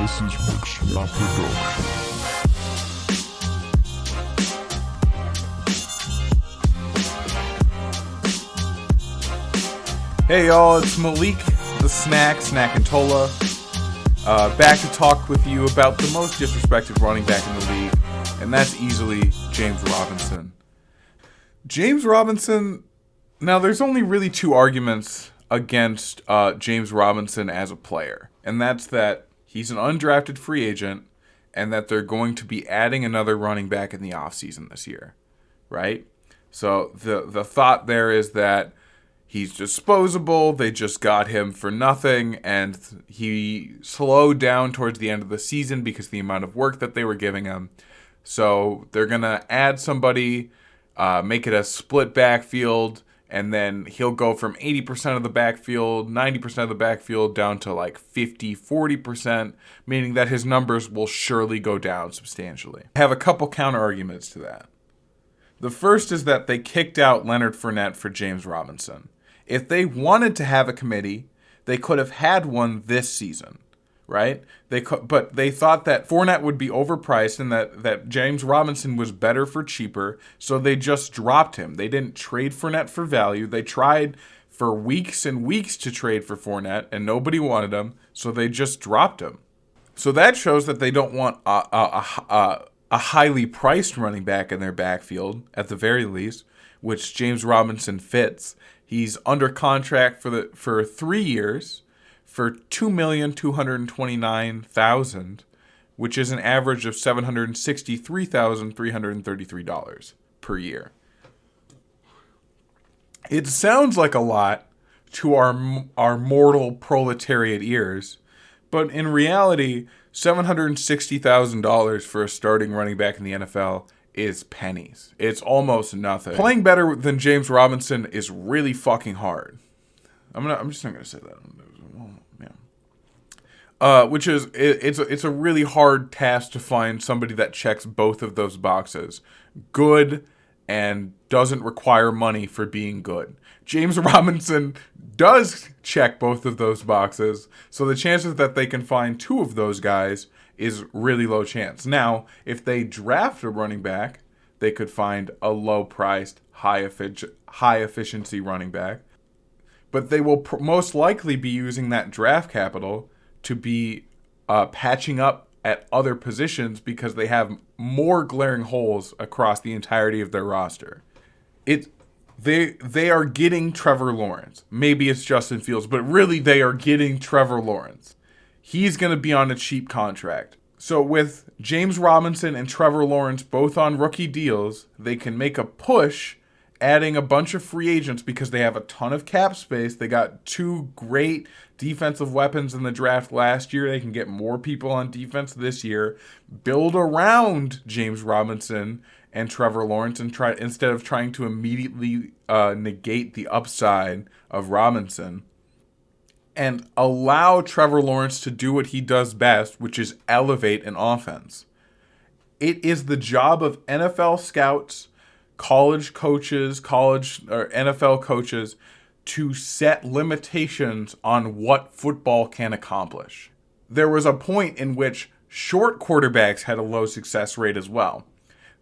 This is Rick's Production. Hey y'all, it's Melekh, the Snack and Tola, back to talk with you about the most disrespected running back in the league, and that's easily James Robinson. James Robinson, now there's only really two arguments against James Robinson as a player, and that's that he's an undrafted free agent and that they're going to be adding another running back in the offseason this year, right? So the thought there is that he's disposable, they just got him for nothing, and he slowed down towards the end of the season because of the amount of work that they were giving him. So they're going to add somebody, make it a split backfield, and then he'll go from 80% of the backfield, 90% of the backfield, down to like 50, 40%, meaning that his numbers will surely go down substantially. I have a couple counter arguments to that. The first is that they kicked out Leonard Fournette for James Robinson. If they wanted to have a committee, they could have had one this season, right? But they thought that Fournette would be overpriced and that James Robinson was better for cheaper, so they just dropped him. They didn't trade Fournette for value. They tried for weeks and weeks to trade for Fournette, and nobody wanted him, so they just dropped him. So that shows that they don't want a highly priced running back in their backfield, at the very least, which James Robinson fits. He's under contract for 3 years for $2,229,000, which is an average of $763,333 per year. It sounds like a lot to our mortal proletariat ears, but in reality, $760,000 for a starting running back in the NFL is pennies. It's almost nothing. Playing better than James Robinson is really fucking hard. I'm just not gonna say that. Yeah. Which is it's a really hard task to find somebody that checks both of those boxes. Good and doesn't require money for being good. James Robinson does check both of those boxes, so the chances that they can find two of those guys is really low chance. Now, if they draft a running back, they could find a low-priced, high-efficiency running back, but they will most likely be using that draft capital to be patching up at other positions because they have more glaring holes across the entirety of their roster. They are getting Trevor Lawrence. Maybe it's Justin Fields, but really they are getting Trevor Lawrence. He's going to be on a cheap contract. So with James Robinson and Trevor Lawrence both on rookie deals, they can make a push adding a bunch of free agents because they have a ton of cap space. They got two great defensive weapons in the draft last year. They can get more people on defense this year, build around James Robinson and Trevor Lawrence, and instead of trying to immediately negate the upside of Robinson, and allow Trevor Lawrence to do what he does best, which is elevate an offense. It is the job of NFL scouts, college coaches, or NFL coaches to set limitations on what football can accomplish. There was a point in which short quarterbacks had a low success rate as well.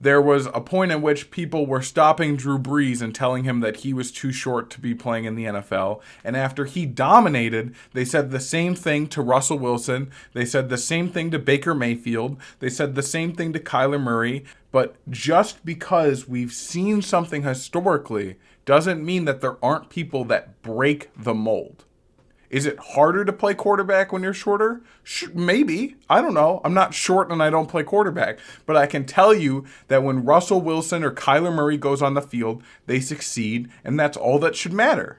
There was a point in which people were stopping Drew Brees and telling him that he was too short to be playing in the NFL. And after he dominated, they said the same thing to Russell Wilson. They said the same thing to Baker Mayfield. They said the same thing to Kyler Murray. But just because we've seen something historically doesn't mean that there aren't people that break the mold. Is it harder to play quarterback when you're shorter? Maybe. I don't know. I'm not short and I don't play quarterback. But I can tell you that when Russell Wilson or Kyler Murray goes on the field, they succeed, and that's all that should matter.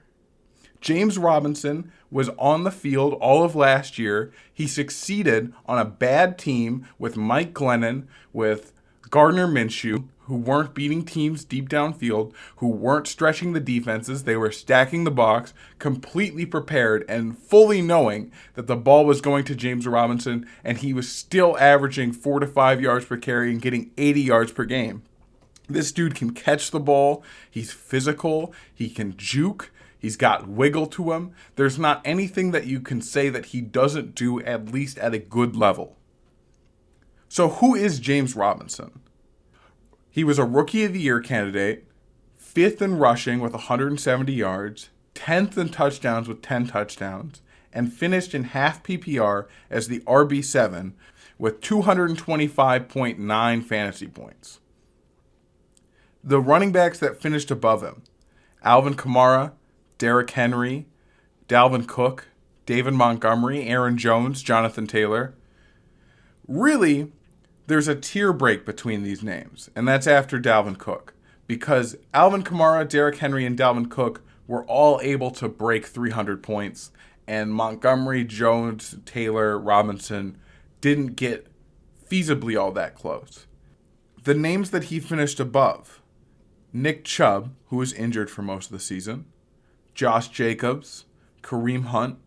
James Robinson was on the field all of last year. He succeeded on a bad team with Mike Glennon, with Gardner Minshew, who weren't beating teams deep downfield, who weren't stretching the defenses. They were stacking the box, completely prepared and fully knowing that the ball was going to James Robinson, and he was still averaging 4 to 5 yards per carry and getting 80 yards per game. This dude can catch the ball. He's physical. He can juke. He's got wiggle to him. There's not anything that you can say that he doesn't do, at least at a good level. So who is James Robinson? He was a Rookie of the Year candidate, 5th in rushing with 170 yards, 10th in touchdowns with 10 touchdowns, and finished in half PPR as the RB7 with 225.9 fantasy points. The running backs that finished above him: Alvin Kamara, Derrick Henry, Dalvin Cook, David Montgomery, Aaron Jones, Jonathan Taylor. Really, there's a tier break between these names, and that's after Dalvin Cook, because Alvin Kamara, Derrick Henry, and Dalvin Cook were all able to break 300 points, and Montgomery, Jones, Taylor, Robinson didn't get feasibly all that close. The names that he finished above: Nick Chubb, who was injured for most of the season, Josh Jacobs, Kareem Hunt,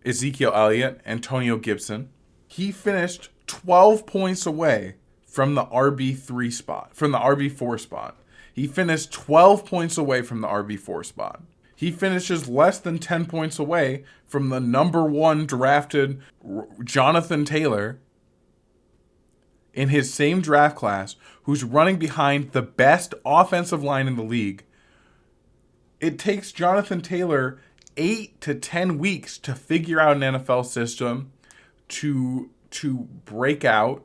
Ezekiel Elliott, Antonio Gibson. He finished 12 points away from the RB3 spot, from the RB4 spot. He finished 12 points away from the RB4 spot. He finishes less than 10 points away from the number 1 drafted Jonathan Taylor in his same draft class, who's running behind the best offensive line in the league. It takes Jonathan Taylor 8 to 10 weeks to figure out an NFL system, to break out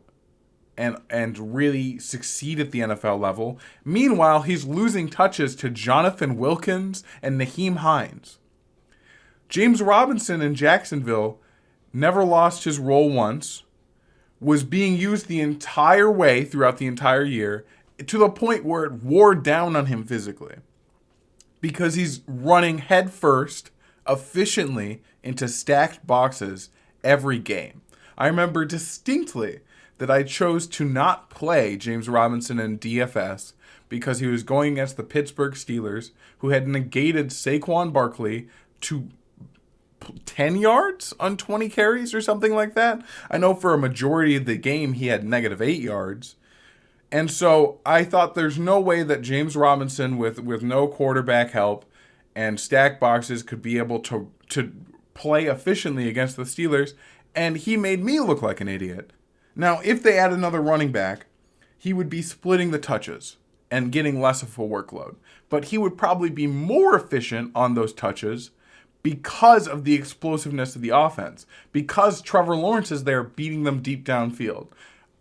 and really succeed at the NFL level. Meanwhile, he's losing touches to Jonathan Wilkins and Naheem Hines. James Robinson in Jacksonville never lost his role once, was being used the entire way throughout the entire year, to the point where it wore down on him physically, because he's running headfirst efficiently into stacked boxes every game. I remember distinctly that I chose to not play James Robinson in DFS because he was going against the Pittsburgh Steelers, who had negated Saquon Barkley to 10 yards on 20 carries or something like that. I know for a majority of the game he had -8 yards. And so I thought there's no way that James Robinson with no quarterback help and stack boxes could be able to play efficiently against the Steelers, and he made me look like an idiot. Now, if they add another running back, he would be splitting the touches and getting less of a workload. But he would probably be more efficient on those touches because of the explosiveness of the offense, because Trevor Lawrence is there beating them deep downfield,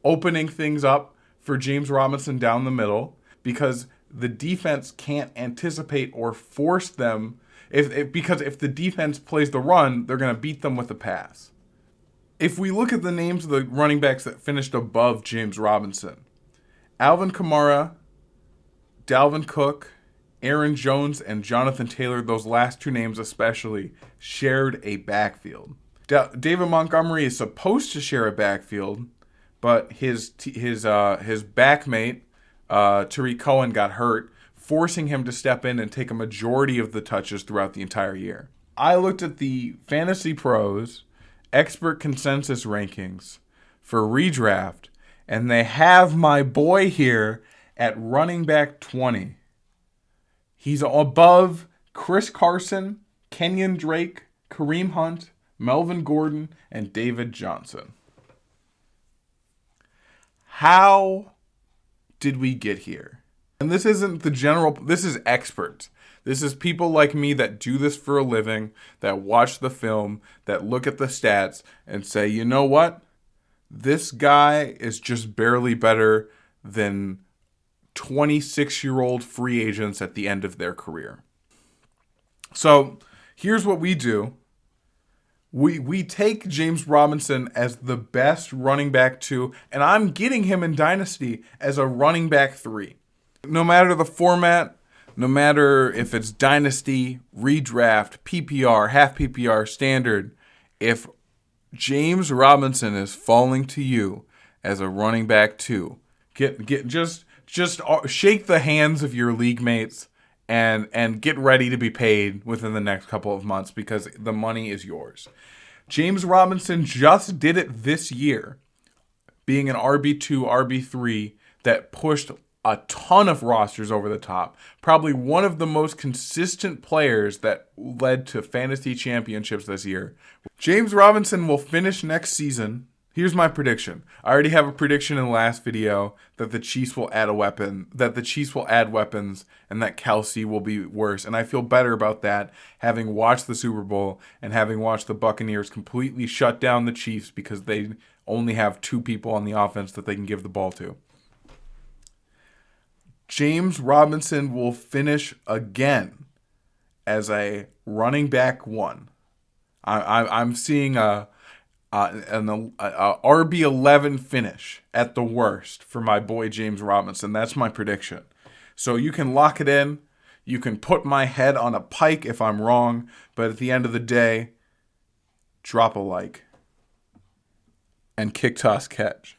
opening things up for James Robinson down the middle, because the defense can't anticipate or force them. Because if the defense plays the run, they're going to beat them with the pass. If we look at the names of the running backs that finished above James Robinson: Alvin Kamara, Dalvin Cook, Aaron Jones, and Jonathan Taylor, those last two names especially, shared a backfield. David Montgomery is supposed to share a backfield, but his backmate, Tariq Cohen, got hurt, forcing him to step in and take a majority of the touches throughout the entire year. I looked at the Fantasy Pros expert consensus rankings for redraft, and they have my boy here at running back 20. He's above Chris Carson, Kenyon Drake, Kareem Hunt, Melvin Gordon, and David Johnson. How did we get here? And this isn't the general, this is experts. This is people like me that do this for a living, that watch the film, that look at the stats and say, you know what? This guy is just barely better than 26-year-old free agents at the end of their career. So here's what we do. We take James Robinson as the best running back 2, and I'm getting him in Dynasty as a running back 3. No matter the format, no matter if it's Dynasty, Redraft, PPR, half PPR, Standard, if James Robinson is falling to you as a running back 2, just shake the hands of your league mates and get ready to be paid within the next couple of months, because the money is yours. James Robinson just did it this year, being an RB2, RB3 that pushed a ton of rosters over the top. Probably one of the most consistent players that led to fantasy championships this year. James Robinson will finish next season. Here's my prediction. I already have a prediction in the last video that the Chiefs will add weapons, and that Kelsey will be worse. And I feel better about that, having watched the Super Bowl and having watched the Buccaneers completely shut down the Chiefs because they only have 2 people on the offense that they can give the ball to. James Robinson will finish again as a running back 1. I'm seeing an RB11 finish at the worst for my boy James Robinson. That's my prediction. So you can lock it in. You can put my head on a pike if I'm wrong. But at the end of the day, drop a like and kick, toss, catch.